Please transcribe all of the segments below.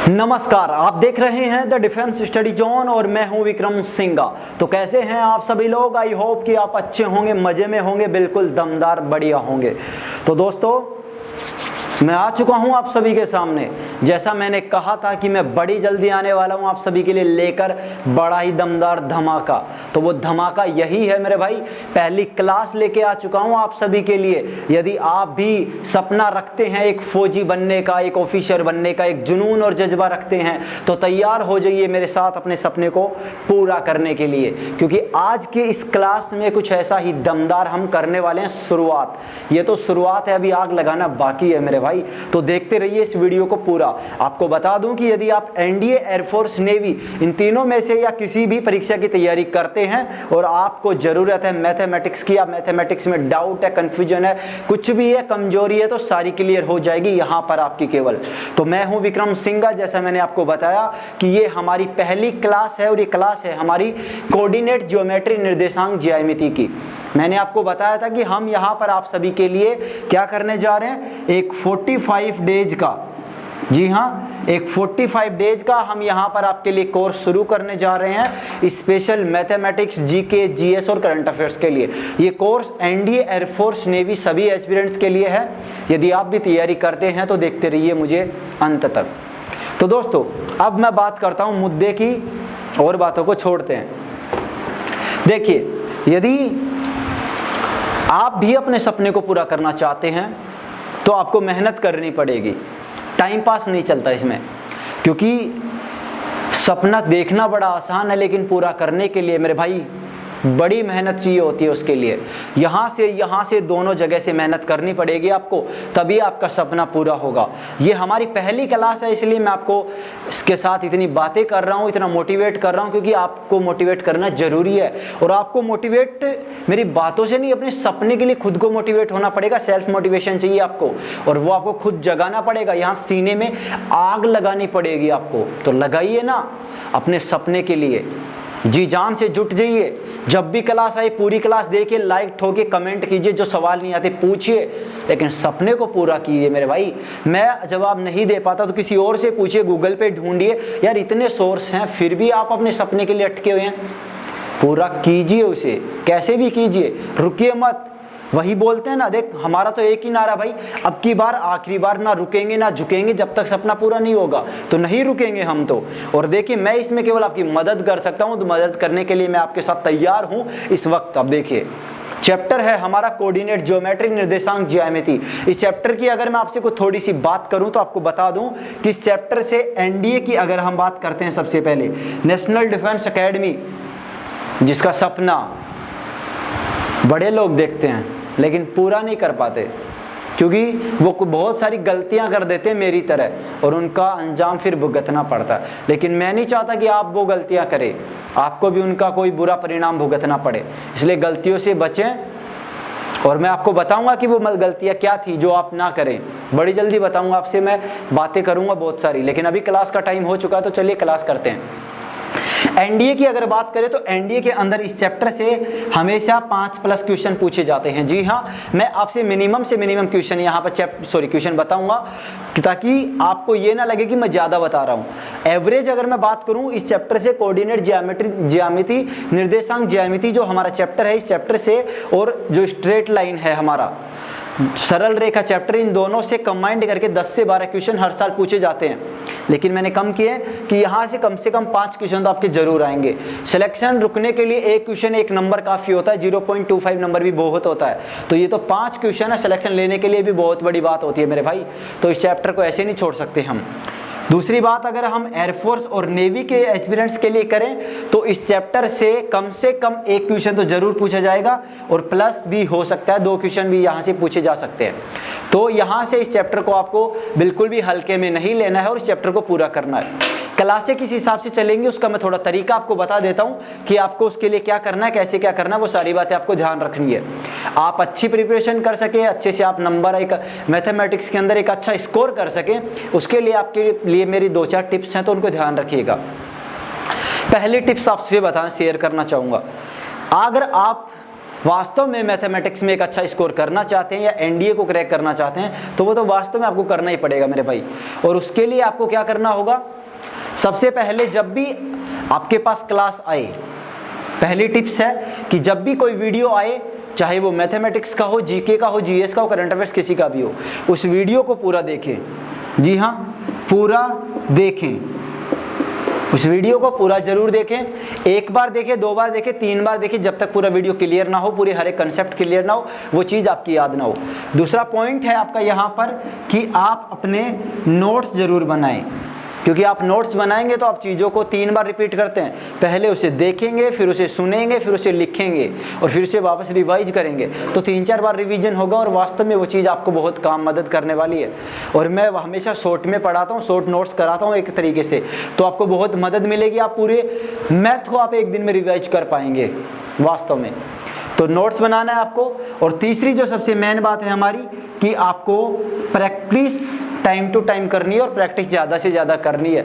नमस्कार, आप देख रहे हैं द डिफेंस स्टडी जोन और मैं हूं विक्रम सिंघा। तो कैसे हैं आप सभी लोग? आई होप कि आप अच्छे होंगे, मजे में होंगे, बिल्कुल दमदार बढ़िया होंगे। तो दोस्तों, मैं आ चुका हूं आप सभी के सामने। जैसा मैंने कहा था कि मैं बड़ी जल्दी आने वाला हूं आप सभी के लिए लेकर बड़ा ही दमदार धमाका। तो वो धमाका यही है मेरे भाई, पहली क्लास लेके आ चुका हूं आप सभी के लिए। यदि आप भी सपना रखते हैं एक फौजी बनने का, एक ऑफिसर बनने का, एक जुनून और जज्बा रखते हैं, तो तैयार हो जाइए मेरे साथ अपने सपने को पूरा करने के लिए, क्योंकि आज की इस क्लास में कुछ ऐसा ही दमदार हम करने वाले हैं। शुरुआत, ये तो शुरुआत है, अभी आग लगाना बाकी है मेरे भाई। तो देखते रहिए इस वीडियो को पूरा। आपको बता दूं कि यदि आप एनडीए, एयरफोर्स, नेवी, इन तीनों में से या किसी भी परीक्षा की तैयारी करते हैं और आपको जरूरत है मैथमेटिक्स की, या मैथमेटिक्स में डाउट है, कंफ्यूजन है, कुछ भी है, कमजोरी है, तो सारी क्लियर हो जाएगी यहां पर आपकी केवल। तो मैं हूं विक्रम सिंघा। जैसा मैंने आपको बताया कि ये हमारी पहली क्लास है और ये क्लास है हमारी कोऑर्डिनेट ज्योमेट्री, निर्देशांक ज्यामिति की। मैंने आपको बताया था कि हम यहाँ पर आप सभी के लिए क्या करने जा रहे हैं, एक 45 डेज का, जी हाँ, एक 45 डेज का हम यहाँ पर आपके लिए कोर्स शुरू करने जा रहे हैं, स्पेशल मैथमेटिक्स, जीके, जीएस और करंट अफेयर्स के लिए। ये कोर्स एनडीए, एयरफोर्स, नेवी सभी एस्पिरेंट्स के लिए है। यदि आप भी तैयारी करते हैं तो देखते रहिए मुझे अंत तक। तो दोस्तों, अब मैं बात करता हूँ मुद्दे की, और बातों को छोड़ते हैं। देखिए, यदि आप भी अपने सपने को पूरा करना चाहते हैं तो आपको मेहनत करनी पड़ेगी। टाइम पास नहीं चलता इसमें, क्योंकि सपना देखना बड़ा आसान है, लेकिन पूरा करने के लिए मेरे भाई बड़ी मेहनत चाहिए होती है। उसके लिए यहाँ से दोनों जगह से मेहनत करनी पड़ेगी आपको, तभी आपका सपना पूरा होगा। ये हमारी पहली क्लास है, इसलिए मैं आपको इसके साथ इतनी बातें कर रहा हूँ, इतना मोटिवेट कर रहा हूँ, क्योंकि आपको मोटिवेट करना जरूरी है। और आपको मोटिवेट मेरी बातों से नहीं, अपने सपने के लिए खुद को मोटिवेट होना पड़ेगा। सेल्फ मोटिवेशन चाहिए आपको, और वो आपको खुद जगाना पड़ेगा। यहाँ सीने में आग लगानी पड़ेगी आपको। तो लगाइए ना अपने सपने के लिए, जी जान से जुट जाइए। जब भी क्लास आए पूरी क्लास देखिए, लाइक ठोके, कमेंट कीजिए, जो सवाल नहीं आते पूछिए, लेकिन सपने को पूरा कीजिए मेरे भाई। मैं जवाब नहीं दे पाता तो किसी और से पूछिए, गूगल पे ढूंढिए। यार इतने सोर्स हैं, फिर भी आप अपने सपने के लिए अटके हुए हैं। पूरा कीजिए उसे, कैसे भी कीजिए, रुकिए मत। वही बोलते हैं ना, देख हमारा तो एक ही नारा भाई, अब की बार आखिरी बार, ना रुकेंगे ना झुकेंगे जब तक सपना पूरा नहीं होगा। तो नहीं रुकेंगे हम तो। और देखिए, मैं इसमें केवल आपकी मदद कर सकता हूं, तो मदद करने के लिए मैं आपके साथ तैयार हूं इस वक्त। अब देखिए, चैप्टर है हमारा कोऑर्डिनेट ज्योमेट्री, निर्देशांक ज्यामिति। इस चैप्टर की अगर मैं आपसे कोई थोड़ी सी बात करूं तो आपको बता दूं कि इस चैप्टर से एनडीए की अगर हम बात करते हैं, सबसे पहले नेशनल डिफेंस एकेडमी, जिसका सपना बड़े लोग देखते हैं लेकिन पूरा नहीं कर पाते, क्योंकि वो बहुत सारी गलतियां कर देते हैं मेरी तरह, और उनका अंजाम फिर भुगतना पड़ता है। लेकिन मैं नहीं चाहता कि आप वो गलतियां करें, आपको भी उनका कोई बुरा परिणाम भुगतना पड़े। इसलिए गलतियों से बचें, और मैं आपको बताऊंगा कि वो गलतियां क्या थी जो आप ना करें। बड़ी जल्दी बताऊंगा आपसे, मैं बातें करूंगा बहुत सारी, लेकिन अभी क्लास का टाइम हो चुका है, तो चलिए क्लास करते हैं। एनडीए की अगर बात करें तो एनडीए के अंदर इस चैप्टर से हमेशा 5+ क्वेश्चन पूछे जाते हैं। जी हाँ, मैं आपसे मिनिमम से मिनिमम क्वेश्चन यहाँ पर क्वेश्चन बताऊंगा, ताकि आपको ये ना लगे कि मैं ज्यादा बता रहा हूँ। एवरेज अगर मैं बात करूँ इस चैप्टर से, कोऑर्डिनेट ज्यामिति, निर्देशांक ज्यामिति जो हमारा चैप्टर है, इस चैप्टर से और जो स्ट्रेट लाइन है हमारा सरल रेखा चैप्टर, इन दोनों से कंबाइंड करके 10 से 12 क्वेश्चन हर साल पूछे जाते हैं। लेकिन मैंने कम किए कि यहाँ से कम 5 क्वेश्चन तो आपके जरूर आएंगे। सिलेक्शन रुकने के लिए एक क्वेश्चन 1 नंबर काफी होता है, 0.25 नंबर भी बहुत होता है। तो ये तो 5 क्वेश्चन है, सिलेक्शन लेने के लिए भी बहुत बड़ी बात होती है मेरे भाई। तो इस चैप्टर को ऐसे नहीं छोड़ सकते हम। दूसरी बात, अगर हम एयरफोर्स और नेवी के एस्पिरेंट्स के लिए करें तो इस चैप्टर से कम 1 क्वेश्चन तो जरूर पूछा जाएगा, और प्लस भी हो सकता है 2 क्वेश्चन भी यहाँ से पूछे जा सकते हैं। तो यहाँ से इस चैप्टर को आपको बिल्कुल भी हल्के में नहीं लेना है और इस चैप्टर को पूरा करना है। क्लासें किस हिसाब से चलेंगी उसका मैं थोड़ा तरीका आपको बता देता हूँ कि आपको उसके लिए क्या करना है, कैसे क्या करना है, वो सारी बातें आपको ध्यान रखनी है। आप अच्छी प्रिपरेशन कर सके, अच्छे से आप नंबर एक मैथमेटिक्स के अंदर एक अच्छा स्कोर कर सकें, उसके लिए आपके लिए मेरी 2-4 टिप्स हैं, तो उनको ध्यान रखिएगा। पहली टिप्स आपसे शेयर करना चाहूँगा, अगर आप वास्तव में मैथमेटिक्स में एक अच्छा स्कोर करना चाहते हैं या एनडीए को क्रैक करना चाहते हैं तो वो तो वास्तव में आपको करना ही पड़ेगा मेरे भाई। और उसके लिए आपको क्या करना होगा, सबसे पहले जब भी आपके पास क्लास आए, पहली टिप्स है कि जब भी कोई वीडियो आए, चाहे वो मैथमेटिक्स का हो, जीके का हो, जीएस का हो, करंट अफेयर्स किसी का भी हो, उस वीडियो को पूरा देखें। जी हाँ, पूरा देखें, उस वीडियो को पूरा जरूर देखें। एक बार देखें, 2 बार देखें, 3 बार देखें, जब तक पूरा वीडियो क्लियर ना हो, पूरे हर एक कंसेप्ट क्लियर ना हो, वो चीज़ आपकी याद ना हो। दूसरा पॉइंट है आपका यहाँ पर कि आप अपने नोट्स जरूर बनाएं, क्योंकि आप नोट्स बनाएंगे तो आप चीज़ों को 3 बार रिपीट करते हैं। पहले उसे देखेंगे, फिर उसे सुनेंगे, फिर उसे लिखेंगे और फिर उसे वापस रिवाइज करेंगे, तो 3-4 बार रिवीजन होगा और वास्तव में वो चीज़ आपको बहुत काम मदद करने वाली है। और मैं हमेशा शॉर्ट में पढ़ाता हूँ, शॉर्ट नोट्स कराता हूँ एक तरीके से, तो आपको बहुत मदद मिलेगी। आप पूरे मैथ को आप एक दिन में रिवाइज कर पाएंगे वास्तव में। तो नोट्स बनाना है आपको। और तीसरी जो सबसे मेन बात है हमारी कि आपको प्रैक्टिस टाइम टू टाइम करनी है और प्रैक्टिस ज़्यादा से ज़्यादा करनी है,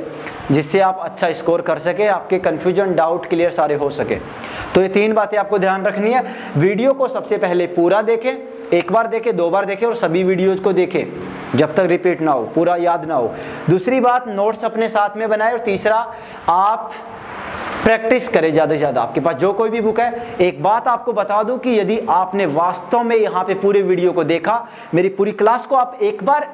जिससे आप अच्छा स्कोर कर सके, आपके कन्फ्यूजन डाउट क्लियर सारे हो सके। तो ये 3 बातें आपको ध्यान रखनी है। वीडियो को सबसे पहले पूरा देखें, 1 बार देखें, 2 बार देखें और सभी वीडियोज़ को देखें जब तक रिपीट ना हो, पूरा याद ना हो। दूसरी बात, नोट्स अपने साथ में बनाए। और तीसरा, आप प्रैक्टिस करें ज़्यादा से ज़्यादा। आपके पास जो कोई भी बुक है, एक बात आपको बता दूं कि यदि आपने वास्तव में यहाँ पे पूरे वीडियो को देखा, मेरी पूरी क्लास को आप एक बार,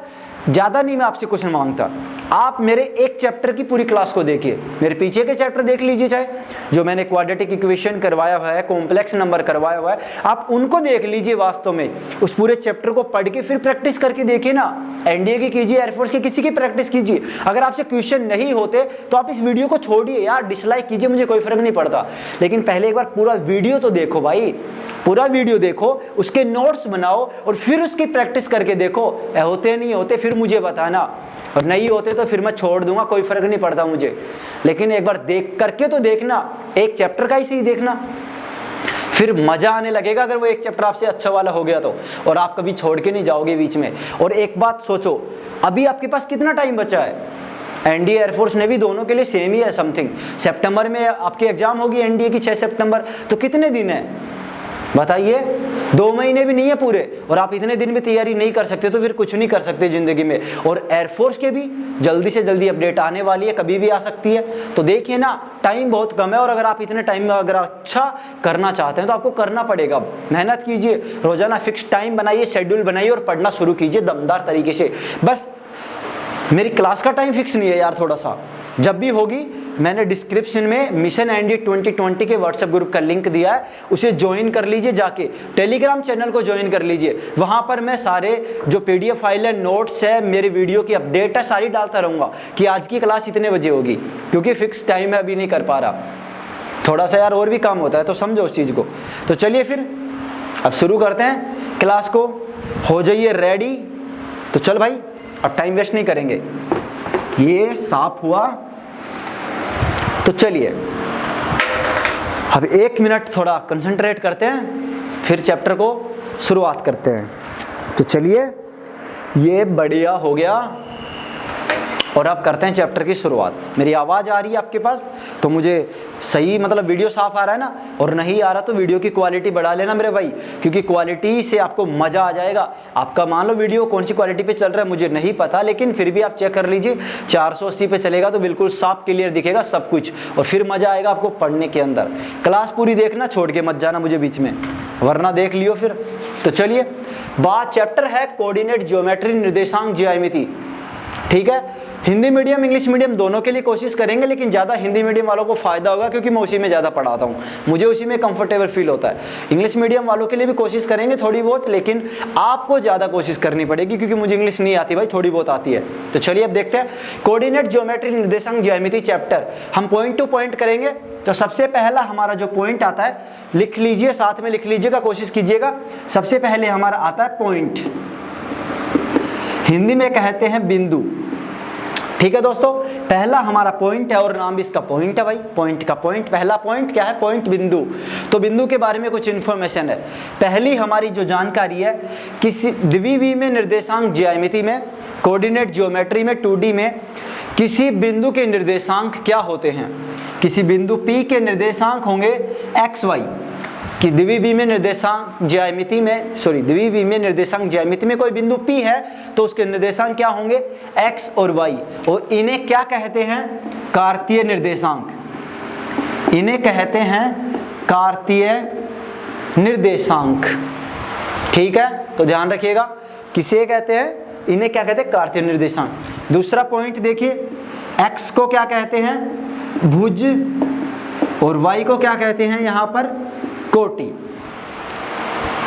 ज़्यादा नहीं मैं आपसे कुछ मांगता, आप मेरे एक चैप्टर की पूरी क्लास को देखिए, मेरे पीछे के चैप्टर देख लीजिए, चाहे जो मैंने क्वाड्रेटिक इक्वेशन करवाया हुआ है, कॉम्प्लेक्स नंबर करवाया हुआ है, आप उनको देख लीजिए। वास्तव में उस पूरे चैप्टर को पढ़ के फिर प्रैक्टिस करके देखिए ना। एनडीए की कीजिए, एयरफोर्स की, किसी की प्रैक्टिस कीजिए। अगर आपसे क्वेश्चन नहीं होते तो आप इस वीडियो को छोड़िए यार, डिसलाइक कीजिए, मुझे कोई फर्क नहीं पड़ता, लेकिन पहले एक बार पूरा वीडियो तो देखो भाई, पूरा वीडियो देखो, उसके नोट्स बनाओ और फिर उसकी प्रैक्टिस करके देखो। होते नहीं होते फिर मुझे बताना, और नहीं होते तो फिर मैं छोड़ दूंगा, कोई फर्क नहीं पड़ता मुझे, लेकिन एक बार देख करके तो देखना। एक चैप्टर का ही सही देखना, फिर मजा आने लगेगा अगर वो एक चैप्टर आपसे अच्छा वाला हो गया तो, और आप कभी छोड़ के नहीं जाओगे बीच में। और एक बात सोचो, अभी आपके पास कितना टाइम बचा है? एनडीए, एयरफोर्स, नेवी दोनों के लिए सेम ही है समथिंग। सितंबर में आपकी एग्जाम होगी एनडीए की 6 सितंबर, तो कितने दिन है बताइए? 2 महीने भी नहीं है पूरे, और आप इतने दिन में तैयारी नहीं कर सकते तो फिर कुछ नहीं कर सकते जिंदगी में। और एयरफोर्स के भी जल्दी से जल्दी अपडेट आने वाली है, कभी भी आ सकती है। तो देखिए ना, टाइम बहुत कम है, और अगर आप इतने टाइम में अगर अच्छा करना चाहते हैं तो आपको करना पड़ेगा। मेहनत कीजिए, रोजाना फिक्स टाइम बनाइए, शेड्यूल बनाइए और पढ़ना शुरू कीजिए दमदार तरीके से। बस मेरी क्लास का टाइम फिक्स नहीं है यार, थोड़ा सा जब भी होगी, मैंने डिस्क्रिप्शन में मिशन एनडी 2020 के व्हाट्सएप ग्रुप का लिंक दिया है, उसे ज्वाइन कर लीजिए। जाके टेलीग्राम चैनल को ज्वाइन कर लीजिए, वहां पर मैं सारे जो पीडीएफ फाइल है, नोट्स है, मेरे वीडियो की अपडेट है, सारी डालता रहूंगा कि आज की क्लास इतने बजे होगी, क्योंकि फिक्स टाइम है, अभी नहीं कर पा रहा, थोड़ा सा यार और भी काम होता है, तो समझो उस चीज़ को। तो चलिए फिर अब शुरू करते हैं क्लास को, हो जाइए रेडी। तो चल भाई, अब टाइम वेस्ट नहीं करेंगे, ये साफ हुआ। तो चलिए अब 1 मिनट थोड़ा कंसंट्रेट करते हैं, फिर चैप्टर को शुरुआत करते हैं। तो चलिए, ये बढ़िया हो गया, और अब करते हैं चैप्टर की शुरुआत। मेरी आवाज़ आ रही है आपके पास? तो मुझे सही, मतलब वीडियो साफ आ रहा है ना? और नहीं आ रहा तो वीडियो की क्वालिटी बढ़ा लेना मेरे भाई, क्योंकि क्वालिटी से आपको मज़ा आ जाएगा। आपका मान लो वीडियो कौन सी क्वालिटी पे चल रहा है मुझे नहीं पता, लेकिन फिर भी आप चेक कर लीजिए, 480 पे चलेगा तो बिल्कुल साफ क्लियर दिखेगा सब कुछ, और फिर मज़ा आएगा आपको पढ़ने के अंदर। क्लास पूरी देखना, छोड़ के मत जाना मुझे बीच में, वरना देख लियो फिर। तो चलिए, बात चैप्टर है कोऑर्डिनेट ज्योमेट्री, निर्देशांक ज्यामिति। ठीक है, हिंदी मीडियम इंग्लिश मीडियम दोनों के लिए कोशिश करेंगे, लेकिन ज़्यादा हिंदी मीडियम वालों को फ़ायदा होगा, क्योंकि मैं उसी में ज़्यादा पढ़ाता हूँ, मुझे उसी में कंफर्टेबल फील होता है। इंग्लिश मीडियम वालों के लिए भी कोशिश करेंगे थोड़ी बहुत, लेकिन आपको ज़्यादा कोशिश करनी पड़ेगी, क्योंकि मुझे इंग्लिश नहीं आती भाई, थोड़ी बहुत आती है। तो चलिए अब देखते हैं कोऑर्डिनेट ज्योमेट्री, निर्देशांक ज्यामिति चैप्टर। हम पॉइंट टू पॉइंट करेंगे। तो सबसे पहला हमारा जो पॉइंट आता है, लिख लीजिए, साथ में लिख लीजिएगा, कोशिश कीजिएगा। सबसे पहले हमारा आता है पॉइंट, हिंदी में कहते हैं बिंदु। ठीक है दोस्तों, पहला हमारा पॉइंट है, और नाम भी इसका पॉइंट है भाई, पॉइंट का पॉइंट। पहला पॉइंट क्या है? पॉइंट, बिंदु। तो बिंदु के बारे में कुछ इंफॉर्मेशन है। पहली हमारी जो जानकारी है, किसी द्विविमीय में, निर्देशांक ज्यामिति में, कोऑर्डिनेट ज्योमेट्री में, 2D में, किसी बिंदु के निर्देशांक क्या होते हैं? किसी बिंदु P के निर्देशांक होंगे XY, कि द्विविमीय निर्देशांक ज्यामिति में कोई बिंदु P है तो उसके निर्देशांक क्या होंगे, x और y, और इन्हें क्या कहते हैं, कार्तीय निर्देशांक। इन्हें कहते हैं कार्तीय निर्देशांक। ठीक है, तो ध्यान रखिएगा, किसे कहते हैं, इन्हें क्या कहते हैं, कार्तीय निर्देशांक। दूसरा पॉइंट देखिए, x को क्या कहते हैं, भुज, और y को क्या कहते हैं यहाँ पर, कोटि।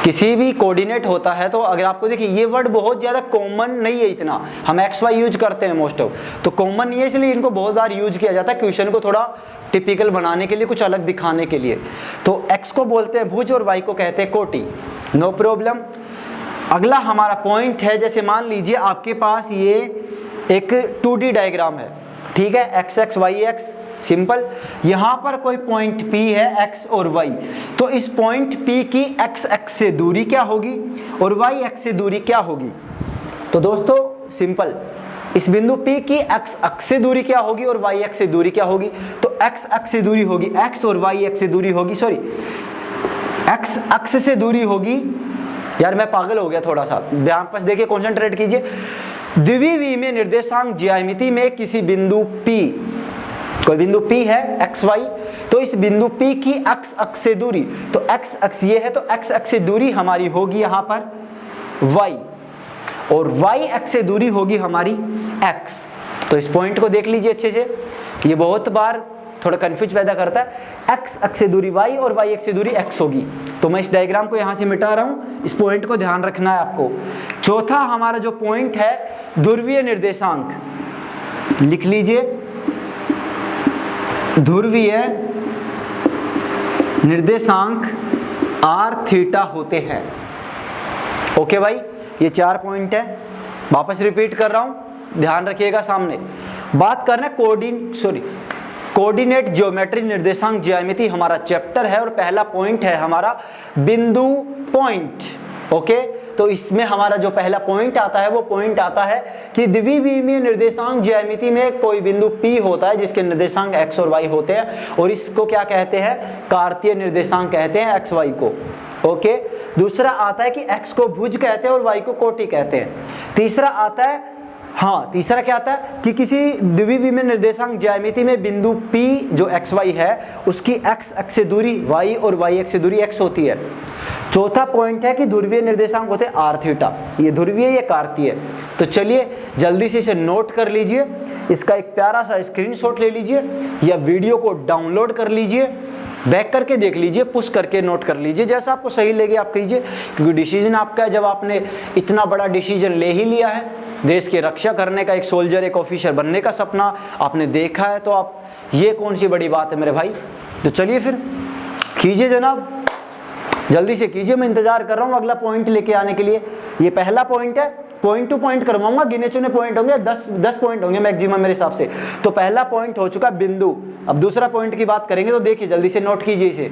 किसी भी कोऑर्डिनेट होता है तो अगर आपको देखिए ये वर्ड बहुत ज़्यादा कॉमन नहीं है, इतना हम एक्स वाई यूज करते हैं मोस्ट ऑफ, तो कॉमन नहीं है इसलिए इनको बहुत बार यूज किया जाता है क्वेश्चन को थोड़ा टिपिकल बनाने के लिए, कुछ अलग दिखाने के लिए। तो एक्स को बोलते हैं भुज और वाई को कहते हैं कोटि, नो प्रॉब्लम। अगला हमारा पॉइंट है, जैसे मान लीजिए आपके पास ये एक 2D डायग्राम है, ठीक है, X X Y X, simple. यहां पर कोई पॉइंट P है x और y, तो इस पॉइंट P की x एक्स से दूरी क्या होगी और y एक्स से दूरी क्या होगी। तो दोस्तों सिंपल, इस बिंदु P की x एक्स से दूरी क्या होगी और y एक्स से दूरी क्या होगी। तो x एक्स से दूरी होगी x और y एक्स से दूरी होगी, सॉरी x एक्स से दूरी होगी, यार मैं पागल हो गया थोड़ा सा, ध्यान पास देखिए, कॉन्सेंट्रेट कीजिए। द्विविमीय निर्देशांक ज्यामिति में किसी बिंदु P, कोई बिंदु P है x y, तो इस बिंदु P की x अक्ष से दूरी, तो x अक्ष ये है तो x अक्ष से दूरी हमारी होगी यहाँ पर y, और y अक्ष से दूरी होगी हमारी x। तो इस पॉइंट को देख लीजिए अच्छे से, ये बहुत बार थोड़ा कंफ्यूज पैदा करता है। x अक्ष से दूरी y और y अक्ष से दूरी x होगी। तो मैं इस डायग्राम को यहाँ से मिटा रहा हूँ, इस पॉइंट को ध्यान रखना है आपको। चौथा हमारा जो पॉइंट है ध्रुवीय निर्देशांक, लिख लीजिए, ध्रुवीय निर्देशांक r थीटा होते हैं। ओके भाई, ये 4 पॉइंट है, वापस रिपीट कर रहा हूं, ध्यान रखिएगा। सामने बात करना कोऑर्डिनेट ज्योमेट्री निर्देशांक ज्यामिति हमारा चैप्टर है, और पहला पॉइंट है हमारा बिंदु पॉइंट। ओके, तो इसमें हमारा जो पहला पॉइंट आता है वो पॉइंट आता है कि द्विविमीय निर्देशांक ज्यामिति में कोई बिंदु P होता है जिसके निर्देशांक x और y होते हैं, और इसको क्या कहते हैं, कार्तीय निर्देशांक कहते हैं x y को। ओके, दूसरा आता है कि x को भुज कहते हैं और y को कोटि कहते हैं। तीसरा आता है, हाँ तीसरा क्या आता है कि किसी द्विविमीय निर्देशांक ज्यामिति में बिंदु P जो x y है उसकी x अक्ष से दूरी y और y अक्ष से दूरी x होती है। चौथा पॉइंट है कि ध्रुवीय निर्देशांक होते हैं r थीटा, ये ध्रुवीय ये कार्तीय। तो चलिए जल्दी से इसे नोट कर लीजिए, इसका एक प्यारा सा स्क्रीनशॉट ले लीजिए या वीडियो को डाउनलोड कर लीजिए, बैक करके देख लीजिए, पुश करके नोट कर लीजिए, जैसा आपको सही लगे आप कीजिए, क्योंकि डिसीजन आपका है। जब आपने इतना बड़ा डिसीजन ले ही लिया है, देश की रक्षा करने का, एक सोल्जर एक ऑफिसर बनने का सपना आपने देखा है, तो आप ये कौन सी बड़ी बात है मेरे भाई। तो चलिए फिर कीजिए जनाब, जल्दी से कीजिए, मैं इंतजार कर रहा हूँ अगला पॉइंट लेके आने के लिए। ये पहला पॉइंट है, पॉइंट टू पॉइंट करवाऊंगा, गिने चुने पॉइंट होंगे, 10 पॉइंट होंगे मैक्सिमम मेरे हिसाब से। तो पहला पॉइंट हो चुका बिंदु, अब दूसरा पॉइंट की बात करेंगे, तो देखिए जल्दी से नोट कीजिए, इसे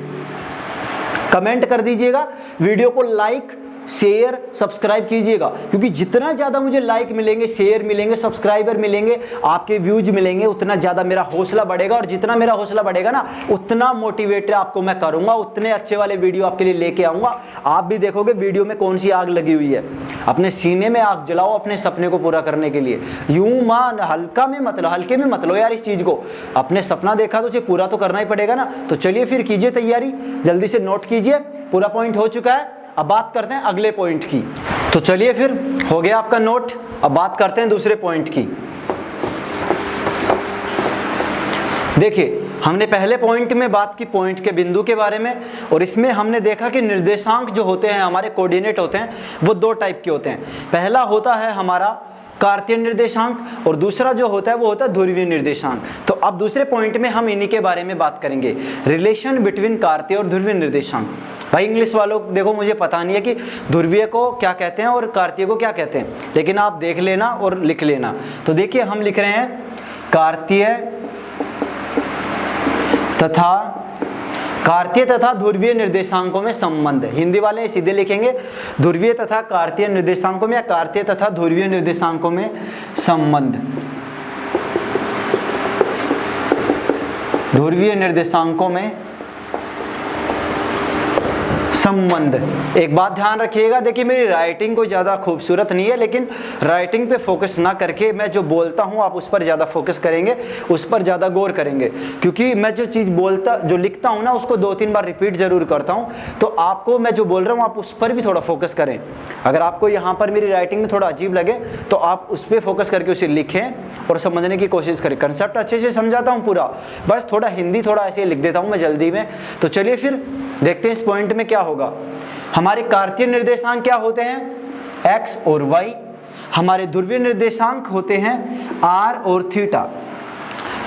कमेंट कर दीजिएगा, वीडियो को लाइक शेयर सब्सक्राइब कीजिएगा, क्योंकि जितना ज़्यादा मुझे लाइक मिलेंगे, शेयर मिलेंगे, सब्सक्राइबर मिलेंगे, आपके व्यूज मिलेंगे, उतना ज़्यादा मेरा हौसला बढ़ेगा, और जितना मेरा हौसला बढ़ेगा ना उतना मोटिवेट आपको मैं करूँगा, उतने अच्छे वाले वीडियो आपके लिए लेके आऊँगा। आप भी देखोगे वीडियो में कौन सी आग लगी हुई है, अपने सीने में आग जलाओ अपने सपने को पूरा करने के लिए। यूँ मान हल्के में मत लो यार, इस चीज़ को, अपने सपना देखा तो उसे पूरा तो करना ही पड़ेगा ना। तो चलिए फिर कीजिए तैयारी, जल्दी से नोट कीजिए, पूरा पॉइंट हो चुका है। अब बात करते हैं अगले पॉइंट की। तो चलिए फिर, हो गया आपका नोट, अब बात करते हैं दूसरे पॉइंट की। देखिए हमने पहले पॉइंट में बात की पॉइंट के बिंदु के बारे में, और इसमें हमने देखा कि निर्देशांक जो होते हैं हमारे, कोऑर्डिनेट होते हैं, वो 2 टाइप के होते हैं। पहला होता है हमारा कार्तीय निर्देशांक, और दूसरा जो होता है वो होता है ध्रुवीय निर्देशांक। तो अब दूसरे पॉइंट में हम इन्हीं के बारे में बात करेंगे, रिलेशन बिटवीन कार्तीय और ध्रुवीय निर्देशांक। भाई इंग्लिश वालों देखो, मुझे पता नहीं है कि ध्रुवीय को क्या कहते हैं और कार्तीय को क्या कहते हैं, लेकिन आप देख लेना और लिख लेना। तो देखिए हम लिख रहे हैं कार्तीय तथा ध्रुवीय निर्देशांकों में संबंध। हिंदी वाले सीधे लिखेंगे ध्रुवीय तथा कार्तीय निर्देशांकों में, या कार्तीय तथा ध्रुवीय निर्देशांकों में संबंध। ध्रुवीय निर्देशांकों में संबंध। एक बात ध्यान रखिएगा, देखिए मेरी राइटिंग कोई ज़्यादा खूबसूरत नहीं है, लेकिन राइटिंग पे फोकस ना करके मैं जो बोलता हूँ आप उस पर ज़्यादा फोकस करेंगे, उस पर ज़्यादा गौर करेंगे, क्योंकि मैं जो चीज़ जो लिखता हूँ ना उसको 2-3 बार रिपीट जरूर करता हूँ। तो आपको मैं जो बोल रहा हूँ आप उस पर भी थोड़ा फोकस करें। अगर आपको यहाँ पर मेरी राइटिंग में थोड़ा अजीब लगे तो आप उस पर फोकस करके उसे लिखें और समझने की कोशिश करें। कंसेप्ट अच्छे से समझाता हूँ पूरा, बस थोड़ा हिंदी थोड़ा ऐसे लिख देता हूँ मैं जल्दी में। तो चलिए फिर देखते हैं इस पॉइंट में क्या होगा। हमारे कार्तीय निर्देशांक क्या होते हैं? एक्स और वाई। हमारे ध्रुवीय निर्देशांक होते हैं आर और थीटा।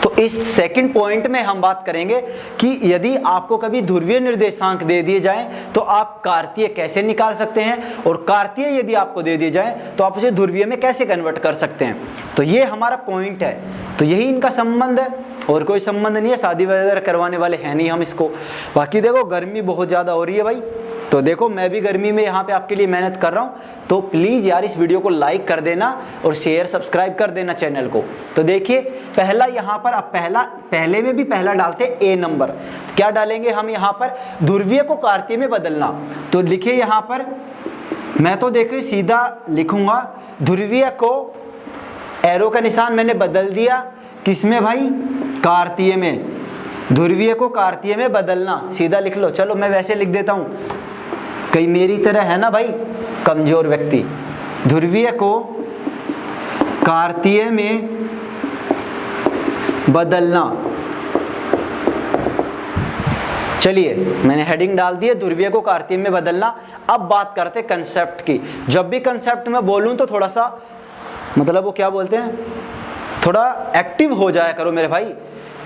तो इस सेकंड पॉइंट में हम बात करेंगे कि यदि आपको कभी ध्रुवीय निर्देशांक दे दिए जाएं तो आप कार्तीय कैसे निकाल सकते हैं, और कार्तीय यदि आपको दे दिए जाएं तो आप उसे ध्रुवीय में कैसे कन्वर्ट कर सकते हैं। तो ये हमारा पॉइंट है। तो यही इनका संबंध है, और कोई संबंध नहीं है। शादी वगैरह करवाने वाले हैं नहीं हम इसको। बाकी देखो गर्मी बहुत ज़्यादा हो रही है भाई, तो देखो मैं भी गर्मी में यहाँ पे आपके लिए मेहनत कर रहा हूँ। तो प्लीज़ यार इस वीडियो को लाइक कर देना और शेयर सब्सक्राइब कर देना चैनल को। तो देखिए पहला यहाँ पर अब पहले में भी पहला डालते हैं ए नंबर। क्या डालेंगे हम यहाँ पर? ध्रुवीय को कार्तीय में बदलना। तो लिखिए यहाँ पर, मैं तो देखिए सीधा लिखूंगा, ध्रुवीय को एरो का निशान मैंने बदल दिया किसमें भाई? कार्तीय में। ध्रुवीय को कार्तीय में बदलना, सीधा लिख लो। चलो मैं वैसे लिख देता हूँ, कहीं मेरी तरह है ना भाई कमजोर व्यक्ति। ध्रुवीय को कार्तीय में बदलना। चलिए मैंने हेडिंग डाल दी है, ध्रुवीय को कार्तीय में बदलना। अब बात करते हैं कंसेप्ट की। जब भी कंसेप्ट में बोलूं तो थोड़ा सा मतलब वो क्या बोलते हैं, थोड़ा एक्टिव हो जाया करो मेरे भाई।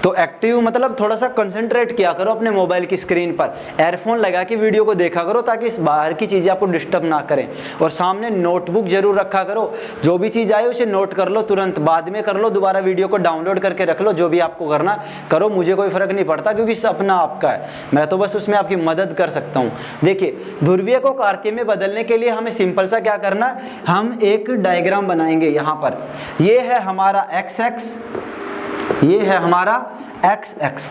तो एक्टिव मतलब थोड़ा सा कंसंट्रेट किया करो अपने मोबाइल की स्क्रीन पर, एयरफोन लगा के वीडियो को देखा करो ताकि इस बाहर की चीज़ें आपको डिस्टर्ब ना करें। और सामने नोटबुक जरूर रखा करो, जो भी चीज़ आए उसे नोट कर लो, तुरंत बाद में कर लो, दोबारा वीडियो को डाउनलोड करके रख लो। जो भी आपको करना करो, मुझे कोई फर्क नहीं पड़ता क्योंकि सपना आपका है, मैं तो बस उसमें आपकी मदद कर सकता हूँ। देखिए ध्रुवीय को कार्तीय में बदलने के लिए हमें सिंपल सा क्या करना है, हम एक डायग्राम बनाएंगे। यहाँ पर ये है हमारा एक्स एक्स, ये है हमारा एक्स एक्स,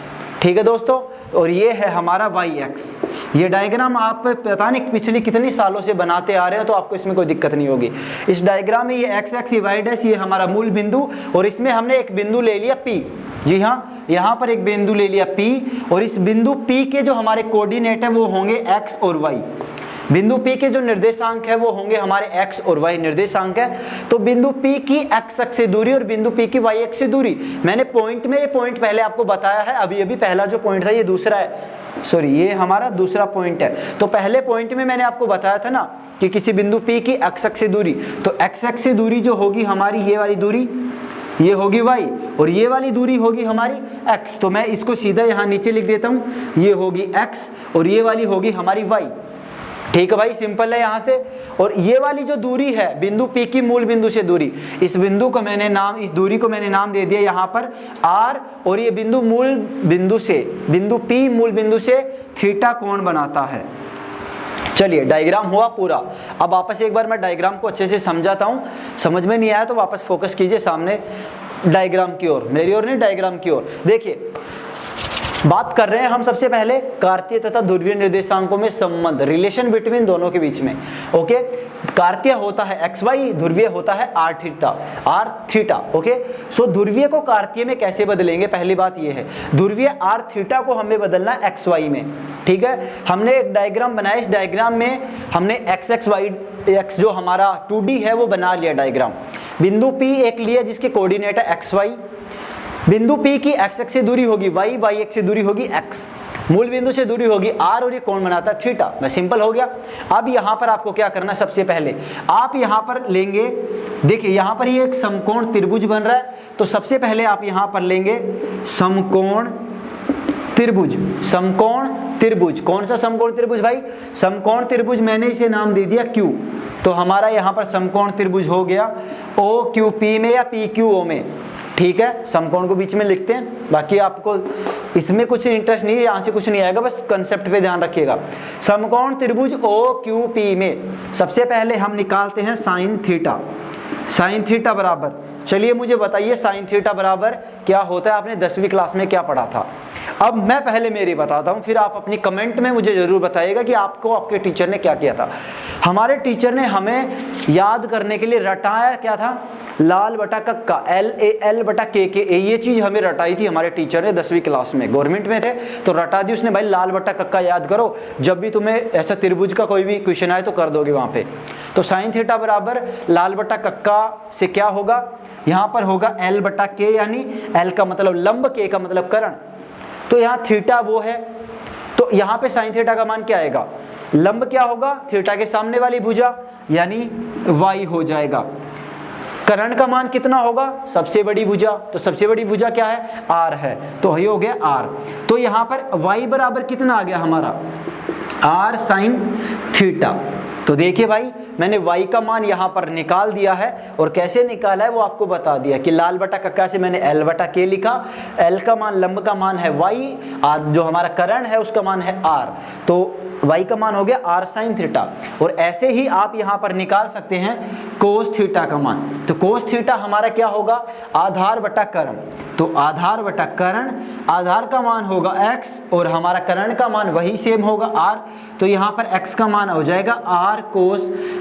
ठीक है दोस्तों, और ये है हमारा वाई एक्स। ये डायग्राम आप पता नहीं पिछले कितने सालों से बनाते आ रहे हो, तो आपको इसमें कोई दिक्कत नहीं होगी। इस डायग्राम में ये एक्स एक्स, ये वाई डैश, ये हमारा मूल बिंदु, और इसमें हमने एक बिंदु ले लिया P। जी हाँ, यहाँ पर एक बिंदु ले लिया P, और इस बिंदु P के जो हमारे कोऑर्डिनेट है वो होंगे x और y। बिंदु P के जो निर्देशांक है वो होंगे हमारे x और y निर्देशांक है। तो बिंदु P की x अक्ष से दूरी और बिंदु P की y अक्ष से दूरी, मैंने पॉइंट में ये पॉइंट पहले आपको बताया है। अभी पहला जो पॉइंट था ये दूसरा है, सॉरी ये हमारा दूसरा पॉइंट है। तो पहले पॉइंट में मैंने आपको बताया था ना कि किसी बिंदु P की x अक्ष से दूरी, तो x अक्ष से दूरी जो होगी हमारी ये वाली दूरी, ये होगी y, और ये वाली दूरी होगी हमारी x। तो मैं इसको सीधा यहाँ नीचे लिख देता हूँ, ये होगी x और ये वाली होगी हमारी y। ठीक है भाई, सिंपल है यहाँ से। और ये वाली जो दूरी है बिंदु P की मूल बिंदु से दूरी, इस बिंदु को मैंने नाम, इस दूरी को मैंने नाम दे दिया यहाँ पर r, और ये बिंदु मूल बिंदु से, बिंदु P मूल बिंदु से थीटा कोण बनाता है। चलिए डायग्राम हुआ पूरा। अब वापस एक बार मैं डायग्राम को अच्छे से समझाता हूँ, समझ में नहीं आया तो वापस फोकस कीजिए सामने डायग्राम की ओर, मेरी ओर नहीं डायग्राम की ओर। देखिए बात कर रहे हैं हम सबसे पहले कार्तीय तथा ध्रुवीय निर्देशांकों में संबंध, रिलेशन बिटवीन दोनों के बीच में। ओके, कार्तीय होता है एक्स वाई, ध्रुवीय होता है आर थीटा। ओके, सो ध्रुवीय को कार्तीय में कैसे बदलेंगे? पहली बात ये है, ध्रुवीय आर थीटा को हमें बदलना है एक्स वाई में। ठीक है, हमने एक डायग्राम बनाया, इस डायग्राम में हमने एक्स एक्स वाई एक्स जो हमारा 2D है वो बना लिया डायग्राम। बिंदु P एक लिया जिसके कोऑर्डिनेट है एक्स वाई, बिंदु P की x अक्ष से दूरी होगी y, y अक्ष से दूरी होगी x, मूल बिंदु से दूरी होगी r, और ये कोण बनाता है थीटा। मैं सिंपल हो गया। अब यहाँ पर आपको क्या करना है, सबसे पहले आप यहाँ पर लेंगे, देखिए यहाँ पर ये एक समकोण त्रिभुज बन रहा है, तो सबसे पहले आप यहाँ पर लेंगे समकोण त्रिभुज। समकोण त्रिभुज, कौन सा समकोण त्रिभुज भाई? समकोण त्रिभुज, मैंने इसे नाम दे दिया Q। तो हमारा यहाँ पर समकोण त्रिभुज हो गया OQP में या PQO में। ठीक है, समकोण को बीच में लिखते हैं, बाकी आपको इसमें कुछ इंटरेस्ट नहीं है, यहाँ से कुछ नहीं आएगा, बस कंसेप्ट पे ध्यान रखिएगा। समकोण त्रिभुज OQP में सबसे पहले हम निकालते हैं साइन थीटा। साइन थीटा बराबर, चलिए मुझे बताइए साइन थीटा बराबर क्या होता है, आपने 10वीं क्लास में क्या पढ़ा था। अब मैं पहले मेरी बताता हूँ, फिर आप अपनी कमेंट में मुझे ज़रूर बताइएगा कि आपको आपके टीचर ने क्या किया था। हमारे टीचर ने हमें याद करने के लिए रटाया क्या था, लाल बटा कक्का, LAL बटा KKA, ये चीज़ हमें रटाई थी हमारे टीचर ने 10वीं क्लास में, गवर्नमेंट में थे तो रटा दी उसने, भाई लाल बटा कक्का याद करो, जब भी तुम्हें ऐसा त्रिभुज का कोई भी क्वेश्चन आए तो कर दोगे वहाँ पे। तो साइन थीटा बराबर लाल बटा कक्का से क्या होगा, यहाँ पर होगा L बटा K, यानी L का मतलब लंब, K का मतलब कर्ण, तो यहाँ थीटा वो है, तो यहाँ पे साइन थीटा का मान क्या आएगा, लंब क्या होगा, थीटा के सामने वाली भुजा यानी y हो जाएगा। कर्ण का मान कितना होगा, सबसे बड़ी भुजा, तो सबसे बड़ी भुजा क्या है, r है, तो ये हो गया r। तो यहाँ पर y बराबर कितना आ गया हमारा, r साइन थीटा। तो देखिए भाई मैंने y का मान यहाँ पर निकाल दिया है, और कैसे निकाला है वो आपको बता दिया कि लाल बटा कक्का से मैंने L बटा K लिखा, L का मान लंब का मान है y, जो हमारा कर्ण है उसका मान है r, तो y का मान हो गया r साइन थीटा। और ऐसे ही आप यहाँ पर निकाल सकते हैं कोस थीटा का मान, तो कोस थीटा हमारा क्या होगा, आधार बटा कर्ण, तो आधार बटा कर्ण, आधार का मान होगा x और हमारा कर्ण का मान वही सेम होगा r, तो यहाँ पर x का मान हो जाएगा r कोस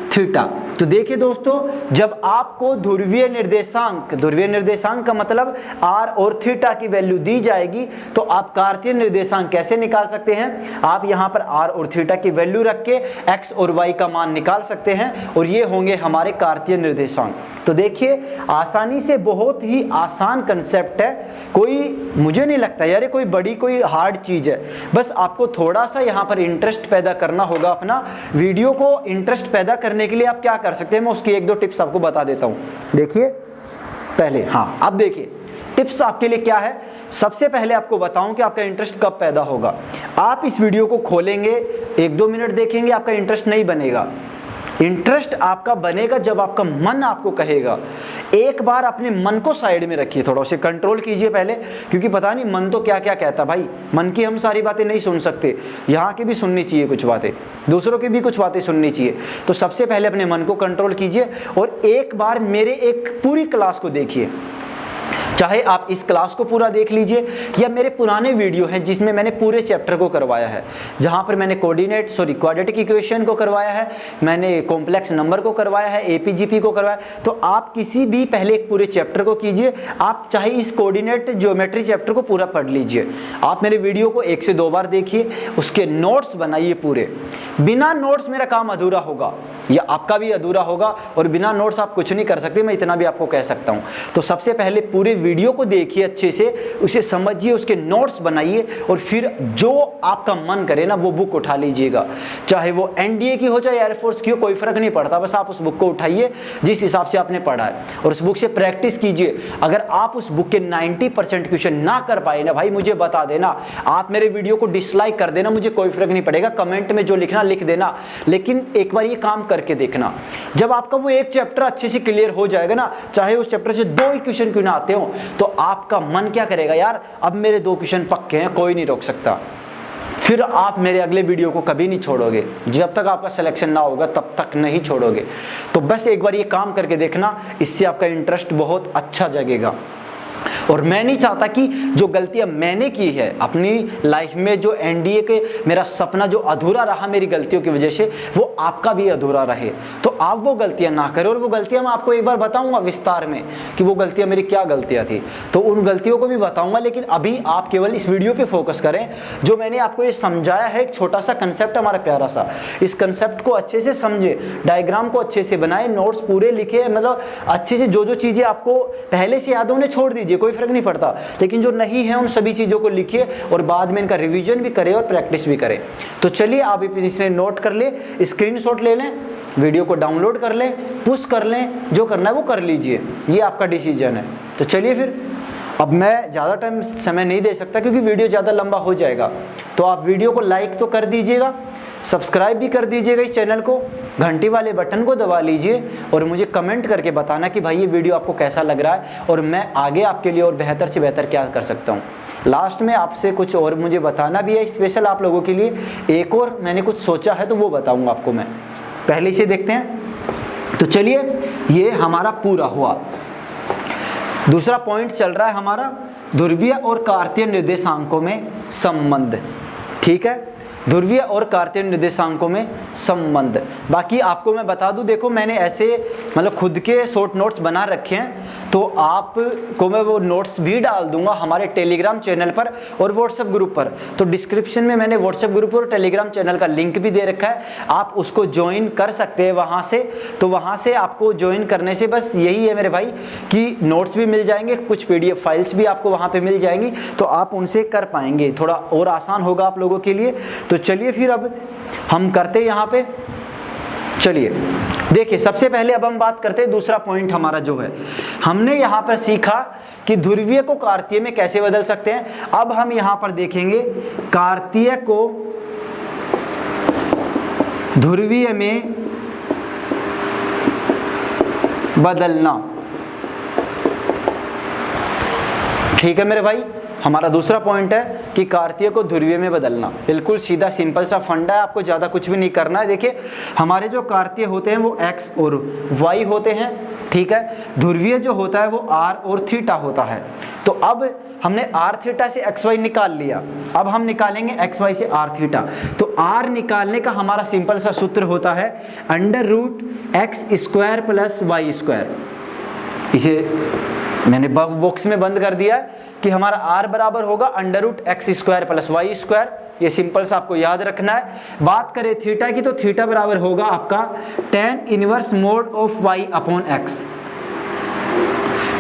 थीटा। तो देखिए दोस्तों, जब आपको ध्रुवीय निर्देशांक का मतलब r और थीटा की वैल्यू दी जाएगी तो आप कार्तीय निर्देशांक कैसे निकाल सकते हैं, आप यहाँ पर r और थीटा की वैल्यू रख के x और y का मान निकाल सकते हैं, और ये होंगे हमारे कार्तीय निर्देशांक। तो देखिए आसानी से, बहुत ही आसान कंसेप्ट है, कोई मुझे नहीं लगता यार कोई बड़ी कोई हार्ड चीज़ है, बस आपको थोड़ा सा यहाँ पर इंटरेस्ट पैदा करना होगा अपना। वीडियो को इंटरेस्ट पैदा करने के लिए आप क्या कर सकते हैं, मैं उसकी 1-2 टिप्स आपको बता देता हूँ। देखिए पहले, हाँ अब देखिए टिप्स आपके लिए क्या है। सबसे पहले आपको बताऊं कि आपका इंटरेस्ट कब पैदा होगा। आप इस वीडियो को खोलेंगे, 1-2 मिनट देखेंगे, आपका इंटरेस्ट नहीं बनेगा। इंटरेस्ट आपका बनेगा जब आपका मन आपको कहेगा। एक बार अपने मन को साइड में रखिए, थोड़ा उसे कंट्रोल कीजिए पहले, क्योंकि पता नहीं मन तो क्या क्या कहता भाई, मन की हम सारी बातें नहीं सुन सकते, यहाँ की भी सुननी चाहिए कुछ बातें, दूसरों की भी कुछ बातें सुननी चाहिए। तो सबसे पहले अपने मन को कंट्रोल कीजिए और एक बार मेरे एक पूरी क्लास को देखिए, चाहे आप इस क्लास को पूरा देख लीजिए या मेरे पुराने वीडियो हैं जिसमें मैंने पूरे चैप्टर को करवाया है, जहां पर मैंने क्वाड्रेटिक इक्वेशन को करवाया है, मैंने कॉम्प्लेक्स नंबर को करवाया है, एपीजीपी को करवाया। तो आप किसी भी पहले एक पूरे चैप्टर को कीजिए, आप चाहे इस कोऑर्डिनेट ज्योमेट्री चैप्टर को पूरा पढ़ लीजिए। आप मेरे वीडियो को 1 से 2 बार देखिए, उसके नोट्स बनाइए पूरे। बिना नोट्स मेरा काम अधूरा होगा या आपका भी अधूरा होगा, और बिना नोट्स आप कुछ नहीं कर सकते, मैं इतना भी आपको कह सकता हूँ। तो सबसे पहले पूरे वीडियो को देखिए अच्छे से, उसे समझिए, उसके नोट्स बनाइए, और फिर जो आपका मन करे ना वो बुक उठा लीजिएगा, चाहे वो एनडीए की हो चाहे एयरफोर्स की हो, कोई फर्क नहीं पड़ता। बस आप उस बुक को उठाइए जिस हिसाब से आपने पढ़ा है और उस बुक से प्रैक्टिस कीजिए। अगर आप उस बुक के 90% क्वेश्चन ना कर पाए ना भाई, मुझे बता देना, आप मेरे वीडियो को डिसलाइक कर देना, मुझे कोई फर्क नहीं पड़ेगा, कमेंट में जो लिखना लिख देना, लेकिन एक बार ये काम करके देखना। जब आपका वो एक चैप्टर अच्छे से क्लियर हो जाएगा ना, चाहे उस चैप्टर से 2 ही क्वेश्चन क्यों ना आते हो, तो आपका मन क्या करेगा, यार अब मेरे 2 क्वेश्चन पक्के हैं, कोई नहीं रोक सकता। फिर आप मेरे अगले वीडियो को कभी नहीं छोड़ोगे, जब तक आपका सिलेक्शन ना होगा तब तक नहीं छोड़ोगे। तो बस एक बार ये काम करके देखना, इससे आपका इंटरेस्ट बहुत अच्छा जगेगा। और मैं नहीं चाहता कि जो गलतियां मैंने की है अपनी लाइफ में, जो एनडीए के मेरा सपना जो अधूरा रहा मेरी गलतियों की वजह से, वो आपका भी अधूरा रहे। तो आप वो गलतियां ना करें, और वो गलतियां मैं आपको एक बार बताऊंगा विस्तार में कि वो गलतियां मेरी क्या गलतियां थी, तो उन गलतियों को भी बताऊंगा। लेकिन अभी आप केवल इस वीडियो पे फोकस करें। जो मैंने आपको ये समझाया है, एक छोटा सा कंसेप्ट हमारा प्यारा सा, इस कंसेप्ट को अच्छे से समझे, डायग्राम को अच्छे से बनाए, नोट्स पूरे लिखे, मतलब अच्छे से जो चीजें आपको पहले से याद है उन्हें छोड़ दीजिए, कोई फर्क नहीं पड़ता, लेकिन जो नहीं है उन सभी चीजों को लिखिए और बाद में इनका रिवीजन भी करें और प्रैक्टिस भी करें। तो चलिए आप इसने नोट कर ले, स्क्रीनशॉट ले लें, वीडियो को डाउनलोड कर लें, पुश कर लें, जो करना है वो कर लीजिए, ये आपका डिसीजन है। तो चलिए फिर, अब मैं ज़्यादा टाइम समय नहीं दे सकता क्योंकि वीडियो ज़्यादा लंबा हो जाएगा। तो आप वीडियो को लाइक तो कर दीजिएगा, सब्सक्राइब भी कर दीजिएगा इस चैनल को, घंटी वाले बटन को दबा लीजिए और मुझे कमेंट करके बताना कि भाई ये वीडियो आपको कैसा लग रहा है और मैं आगे आपके लिए और बेहतर से बेहतर क्या कर सकता हूँ। लास्ट में आपसे कुछ और मुझे बताना भी है स्पेशल आप लोगों के लिए, एक और मैंने कुछ सोचा है तो वो बताऊँगा आपको मैं। पहले से देखते हैं। तो चलिए ये हमारा पूरा हुआ। दूसरा पॉइंट चल रहा है हमारा ध्रुवीय और कार्तीय निर्देशांकों में संबंध। ठीक है, ध्रुवीय और कार्तीय निर्देशांकों में संबंध। बाकी आपको मैं बता दूं, देखो मैंने ऐसे मतलब खुद के शॉर्ट नोट्स बना रखे हैं, तो आपको मैं वो नोट्स भी डाल दूंगा हमारे टेलीग्राम चैनल पर और व्हाट्सएप ग्रुप पर। तो डिस्क्रिप्शन में मैंने व्हाट्सएप ग्रुप और टेलीग्राम चैनल का लिंक भी दे रखा है, आप उसको ज्वाइन कर सकते हैं वहाँ से। तो वहाँ से आपको ज्वाइन करने से बस यही है मेरे भाई कि नोट्स भी मिल जाएंगे, कुछ PDF फाइल्स भी आपको वहाँ पर मिल जाएंगी, तो आप उनसे कर पाएंगे, थोड़ा और आसान होगा आप लोगों के लिए। तो चलिए फिर अब हम करते हैं यहाँ पे। चलिए देखिए, सबसे पहले अब हम बात करते हैं दूसरा पॉइंट हमारा जो है, हमने यहाँ पर सीखा कि ध्रुवीय को कार्तीय में कैसे बदल सकते हैं। अब हम यहाँ पर देखेंगे कार्तीय को ध्रुवीय में बदलना। ठीक है मेरे भाई, हमारा दूसरा पॉइंट है कि कार्तीय को ध्रुवीय में बदलना। बिल्कुल सीधा सिंपल सा फंडा है, आपको ज़्यादा कुछ भी नहीं करना है। देखिए हमारे जो कार्तीय होते हैं वो x और y होते हैं, ठीक है। ध्रुवीय जो होता है वो r और थीटा होता है। तो अब हमने r थीटा से xy निकाल लिया, अब हम निकालेंगे xy से r थीटा। तो r निकालने का हमारा सिंपल सा सूत्र होता है √x² + y²। इसे मैंने बॉक्स में बंद कर दिया है कि हमारा r बराबर होगा √x² + y²। ये सिंपल सा आपको याद रखना है। बात करें थीटा की, तो थीटा बराबर होगा आपका tan−1 y/x।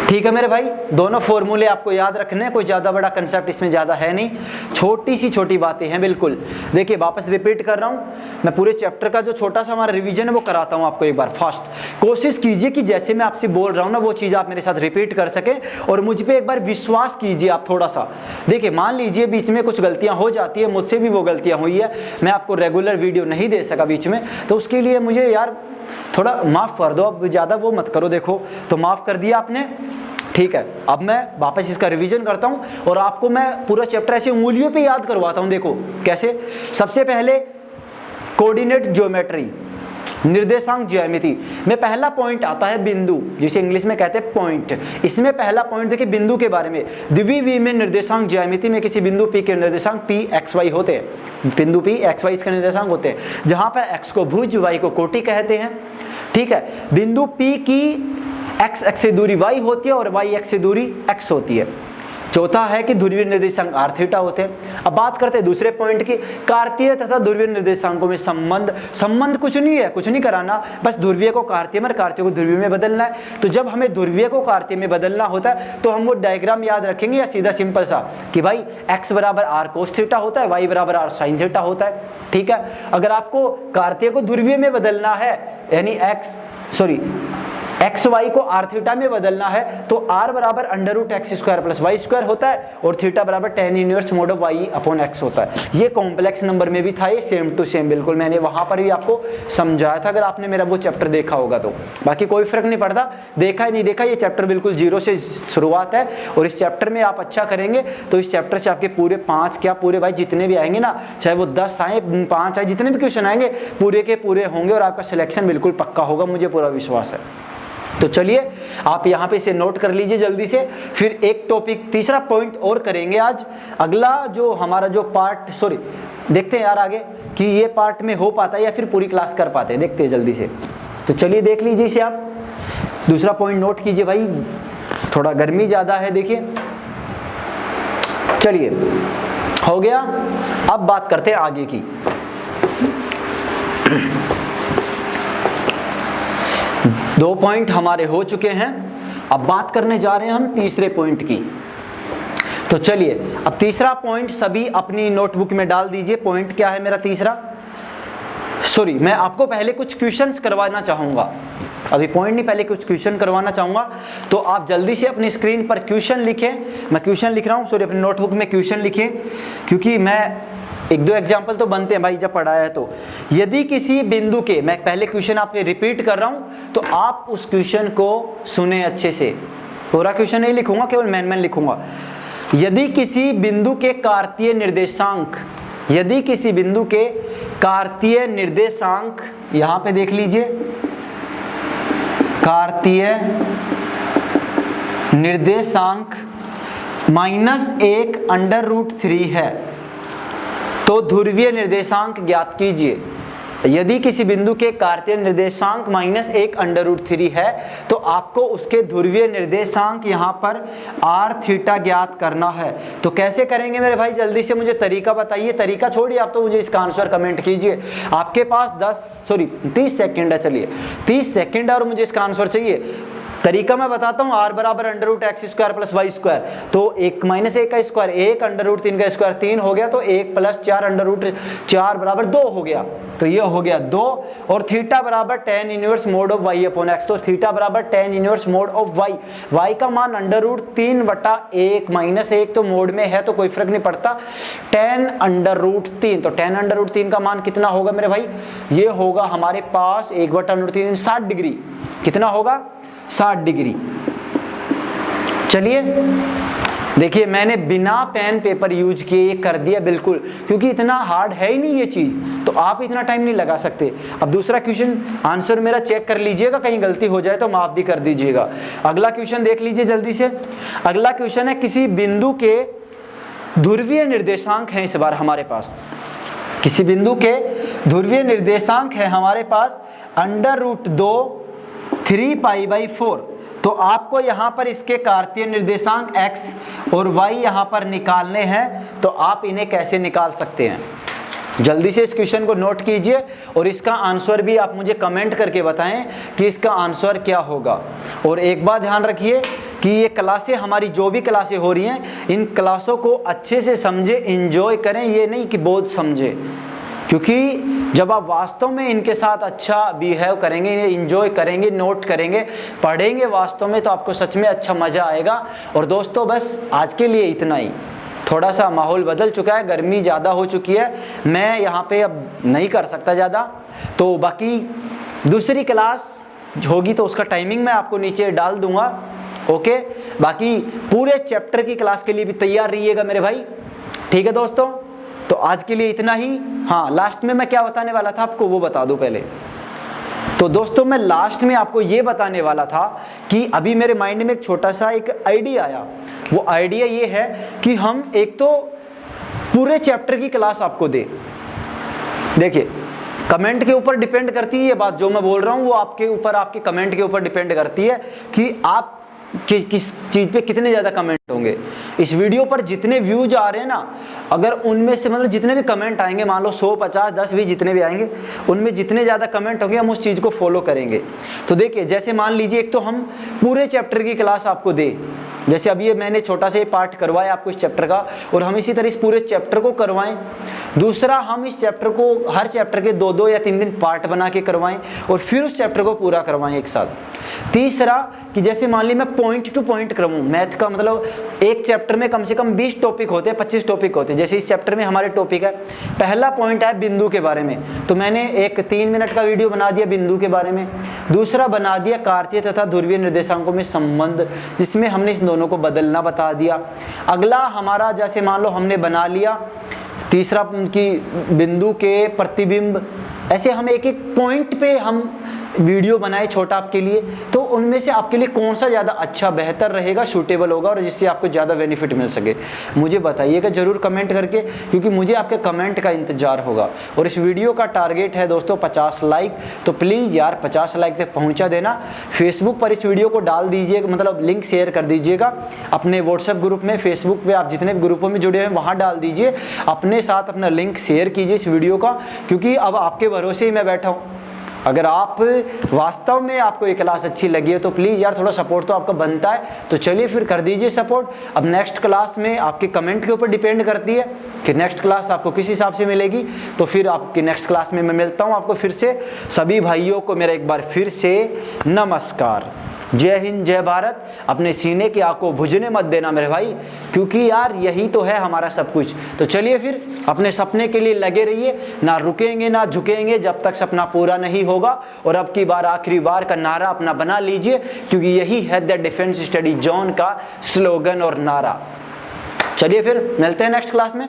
ठीक है मेरे भाई, दोनों फॉर्मूले आपको याद रखने हैं, कोई ज़्यादा बड़ा कंसेप्ट इसमें ज़्यादा है नहीं, छोटी सी छोटी बातें हैं बिल्कुल। देखिए वापस रिपीट कर रहा हूँ, मैं पूरे चैप्टर का जो छोटा सा हमारा रिवीजन है वो कराता हूँ आपको एक बार फास्ट। कोशिश कीजिए कि जैसे मैं आपसे बोल रहा हूँ ना वो चीज़ आप मेरे साथ रिपीट कर सकें, और मुझ पर एक बार विश्वास कीजिए आप थोड़ा सा। देखिए मान लीजिए बीच में कुछ गलतियाँ हो जाती है, मुझसे भी वो गलतियाँ हुई है, मैं आपको रेगुलर वीडियो नहीं दे सका बीच में, तो उसके लिए मुझे यार थोड़ा माफ़ कर दो, अब ज़्यादा वो मत करो। देखो तो माफ़ कर दिया आपने, ठीक है। अब मैं वापस इसका रिवीजन करता हूं और आपको मैं पूरा चैप्टर ऐसे उंगलियों पे याद करवाता हूं। देखो कैसे, सबसे पहले कोऑर्डिनेट ज्योमेट्री, निर्देशांक ज्यामिति में पहला पॉइंट आता है बिंदु, जिसे इंग्लिश में कहते हैं पॉइंट। इसमें पहला पॉइंट देखिए बिंदु के बारे में। द्विविमीय में निर्देशांक ज्यामिति में किसी बिंदु P के निर्देशांक P x y होते हैं। बिंदु P x y इसके निर्देशांक होते हैं, जहां पर x को भुज, y को कोटि कहते हैं, ठीक है। बिंदु P की x अक्ष से दूरी y होती है और y अक्ष से दूरी x होती है। चौथा है कि ध्रुवीय निर्देशांक r थीटा होते हैं। अब बात करते हैं दूसरे पॉइंट की, कार्तीय तथा ध्रुवीय निर्देशांकों में संबंध। संबंध कुछ नहीं है, कुछ नहीं कराना, बस ध्रुवीय को कार्तीय में, कार्तीय को ध्रुवीय में बदलना है। तो जब हमें ध्रुवीय को कार्तीय में बदलना होता है तो हम वो डायग्राम याद रखेंगे या सीधा सिंपल सा कि भाई x बराबर r cos थीटा होता है, y बराबर r sin थीटा होता है, ठीक है। अगर आपको कार्तीय को ध्रुवीय में बदलना है, यानी एक्स वाई को r थीटा में बदलना है, तो r बराबर √x² + y² होता है और थीटा बराबर tan−1 mod y/x होता है। ये कॉम्प्लेक्स नंबर में भी था, ये सेम टू सेम बिल्कुल मैंने वहां पर भी आपको समझाया था, अगर आपने मेरा वो चैप्टर देखा होगा तो। बाकी कोई फर्क नहीं पड़ता, देखा ही नहीं देखा, ये चैप्टर बिल्कुल जीरो से शुरुआत है और इस चैप्टर में आप अच्छा करेंगे तो इस चैप्टर से आपके पूरे 5 क्या पूरे भाई जितने भी आएंगे ना, चाहे वो 10 आए 5 आए, जितने भी क्वेश्चन आएंगे पूरे के पूरे होंगे और आपका सिलेक्शन बिल्कुल पक्का होगा, मुझे पूरा विश्वास है। तो चलिए आप यहाँ पे इसे नोट कर लीजिए जल्दी से। फिर एक टॉपिक तीसरा पॉइंट और करेंगे आज। अगला जो हमारा जो पार्ट, देखते हैं यार आगे कि ये पार्ट में हो पाता है या फिर पूरी क्लास कर पाते हैं, देखते हैं जल्दी से। तो चलिए देख लीजिए इसे आप, दूसरा पॉइंट नोट कीजिए भाई, थोड़ा गर्मी ज़्यादा है देखिए। चलिए हो गया, अब बात करते हैं आगे की। दो पॉइंट हमारे हो चुके हैं, अब बात करने जा रहे हैं हम तीसरे पॉइंट की। तो चलिए अब तीसरा पॉइंट सभी अपनी नोटबुक में डाल दीजिए। पॉइंट क्या है मेरा तीसरा? मैं आपको पहले कुछ क्वेश्चंस करवाना चाहूंगा, अभी पॉइंट नहीं, पहले कुछ क्वेश्चन करवाना चाहूंगा। तो आप जल्दी से अपनी स्क्रीन पर क्वेश्चन लिखें, मैं क्वेश्चन लिख रहा हूँ, अपनी नोटबुक में क्वेश्चन लिखें, क्योंकि मैं एक दो एग्जाम्पल तो बनते हैं भाई जब पढ़ाया है। तो यदि किसी बिंदु के, मैं पहले क्वेश्चन आपसे रिपीट कर रहा हूं, तो आप उस क्वेश्चन को सुने अच्छे से, पूरा क्वेश्चन नहीं लिखूंगा, केवल मैन लिखूंगा। यदि किसी बिंदु के कार्तीय निर्देशांक, यदि किसी बिंदु के कार्तीय निर्देशांक, यहां पे देख लीजिए, कार्तीय निर्देशांक -1/√3 है तो ध्रुवीय निर्देशांक ज्ञात कीजिए। यदि किसी बिंदु के कार्तीय निर्देशांक -1/√3 है तो आपको उसके ध्रुवीय निर्देशांक यहाँ पर r थीटा ज्ञात करना है। तो कैसे करेंगे मेरे भाई, जल्दी से मुझे तरीका बताइए। तरीका छोड़िए, आप तो मुझे इसका आंसर कमेंट कीजिए। आपके पास 30 सेकंड है। चलिए 30 सेकंड और मुझे इसका आंसर चाहिए। तरीका मैं बताता हूँ, r बराबर √x² + y², तो 1 - 1 का स्क्वायर 1, √3 का स्क्वायर 3 हो गया, तो 1 + 4 √4 बराबर 2 हो गया। तो ये हो गया 2, और थीटा बराबर tan inverse mode of y/x, तो थीटा बराबर tan inverse mode of y। y का मान √3/1 -1 तो मोड में है तो कोई फर्क नहीं पड़ता, tan √3, तो tan √3 का मान कितना होगा मेरे भाई, ये होगा हमारे पास 1/√3 60 डिग्री। कितना होगा, 60 डिग्री। चलिए देखिए, मैंने बिना पेन पेपर यूज किए ये कर दिया बिल्कुल, क्योंकि इतना हार्ड है ही नहीं ये चीज, तो आप इतना टाइम नहीं लगा सकते। अब दूसरा क्वेश्चन आंसर मेरा चेक कर लीजिएगा, कहीं गलती हो जाए तो माफ भी कर दीजिएगा। अगला क्वेश्चन देख लीजिए जल्दी से। अगला क्वेश्चन है, किसी बिंदु के ध्रुवीय निर्देशांक है इस बार हमारे पास, किसी बिंदु के ध्रुवीय निर्देशांक है हमारे पास √2 3π/4, तो आपको यहाँ पर इसके कार्तीय निर्देशांक x और y यहाँ पर निकालने हैं। तो आप इन्हें कैसे निकाल सकते हैं, जल्दी से इस क्वेश्चन को नोट कीजिए और इसका आंसर भी आप मुझे कमेंट करके बताएं कि इसका आंसर क्या होगा। और एक बात ध्यान रखिए कि ये क्लासें हमारी जो भी क्लासें हो रही हैं, इन क्लासों को अच्छे से समझे, एंजॉय करें, ये नहीं कि बहुत समझे, क्योंकि जब आप वास्तव में इनके साथ अच्छा बिहेव करेंगे, एंजॉय करेंगे, नोट करेंगे, पढ़ेंगे वास्तव में, तो आपको सच में अच्छा मज़ा आएगा। और दोस्तों बस आज के लिए इतना ही। थोड़ा सा माहौल बदल चुका है, गर्मी ज़्यादा हो चुकी है, मैं यहाँ पे अब नहीं कर सकता ज़्यादा, तो बाकी दूसरी क्लास होगी तो उसका टाइमिंग मैं आपको नीचे डाल दूँगा। ओके, बाकी पूरे चैप्टर की क्लास के लिए भी तैयार रहिएगा मेरे भाई, ठीक है दोस्तों। तो आज के लिए इतना ही। हाँ, लास्ट में मैं क्या बताने वाला था आपको वो बता दूं पहले। तो दोस्तों मैं लास्ट में आपको ये बताने वाला था कि अभी मेरे माइंड में एक छोटा सा एक आइडिया आया। वो आइडिया ये है कि हम एक तो पूरे चैप्टर की क्लास आपको दे। देखिए कमेंट के ऊपर डिपेंड करती है ये बात जो मैं बोल रहा हूँ, वो आपके ऊपर, आपके कमेंट के ऊपर डिपेंड करती है कि आप किस चीज़ पे कितने ज़्यादा कमेंट होंगे। इस वीडियो पर जितने व्यूज आ रहे हैं ना, अगर उनमें से मतलब जितने भी कमेंट आएंगे, मान लो 100, 50, 10, 20 जितने भी आएंगे, उनमें जितने ज़्यादा कमेंट होंगे हम उस चीज़ को फॉलो करेंगे। तो देखिए जैसे मान लीजिए, एक तो हम पूरे चैप्टर की क्लास आपको दे, जैसे अभी ये मैंने छोटा सा पार्ट करवाया आपको इस चैप्टर का, और हम इसी तरह इस पूरे चैप्टर को करवाएं। दूसरा, हम इस चैप्टर को हर चैप्टर के 2-2 या 3 दिन पार्ट बना के करवाएं और फिर उस चैप्टर को पूरा करवाएं एक साथ। तीसरा कि जैसे मान ली मैं पॉइंट टू पॉइंट करवाऊं, मैथ का मतलब एक चैप्टर में कम से कम 20 टॉपिक होते हैं, 25 टॉपिक होते हैं। जैसे इस चैप्टर में हमारे टॉपिक है, पहला पॉइंट है बिंदु के बारे में, तो मैंने एक 3 मिनट का वीडियो बना दिया बिंदु के बारे में। दूसरा बना दिया कार्तीय तथा ध्रुवीय निर्देशांकों में संबंध, जिसमें हमने इन दोनों को बदलना बता दिया। अगला हमारा जैसे मान लो हमने बना लिया तीसरा कि बिंदु के प्रतिबिंब। ऐसे हम एक एक पॉइंट पे हम वीडियो बनाए छोटा आपके लिए, तो उनमें से आपके लिए कौन सा ज़्यादा अच्छा बेहतर रहेगा, सूटेबल होगा और जिससे आपको ज़्यादा बेनिफिट मिल सके, मुझे बताइएगा ज़रूर कमेंट करके, क्योंकि मुझे आपके कमेंट का इंतजार होगा। और इस वीडियो का टारगेट है दोस्तों 50 लाइक, तो प्लीज़ यार 50 लाइक तक पहुँचा देना। फेसबुक पर इस वीडियो को डाल दीजिएगा, मतलब लिंक शेयर कर दीजिएगा अपने व्हाट्सएप ग्रुप में, फेसबुक पर आप जितने भी ग्रुपों में जुड़े हैं वहाँ डाल दीजिए, अपने साथ अपना लिंक शेयर कीजिए इस वीडियो का, क्योंकि अब आपके भरोसे ही मैं बैठा हूँ। अगर आप वास्तव में आपको ये क्लास अच्छी लगी है तो प्लीज़ यार थोड़ा सपोर्ट तो आपका बनता है, तो चलिए फिर कर दीजिए सपोर्ट। अब नेक्स्ट क्लास में आपके कमेंट के ऊपर डिपेंड करती है कि नेक्स्ट क्लास आपको किस हिसाब से मिलेगी, तो फिर आपकी नेक्स्ट क्लास में मैं मिलता हूँ आपको फिर से। सभी भाइयों को मेरा एक बार फिर से नमस्कार। जय हिंद, जय भारत। अपने सीने की आग को बुझने मत देना मेरे भाई, क्योंकि यार यही तो है हमारा सब कुछ। तो चलिए फिर अपने सपने के लिए लगे रहिए, ना रुकेंगे ना झुकेंगे जब तक सपना पूरा नहीं होगा। और अब की बार आखिरी बार का नारा अपना बना लीजिए, क्योंकि यही है द डिफेंस स्टडी जोन का स्लोगन और नारा। चलिए फिर मिलते हैं नेक्स्ट क्लास में।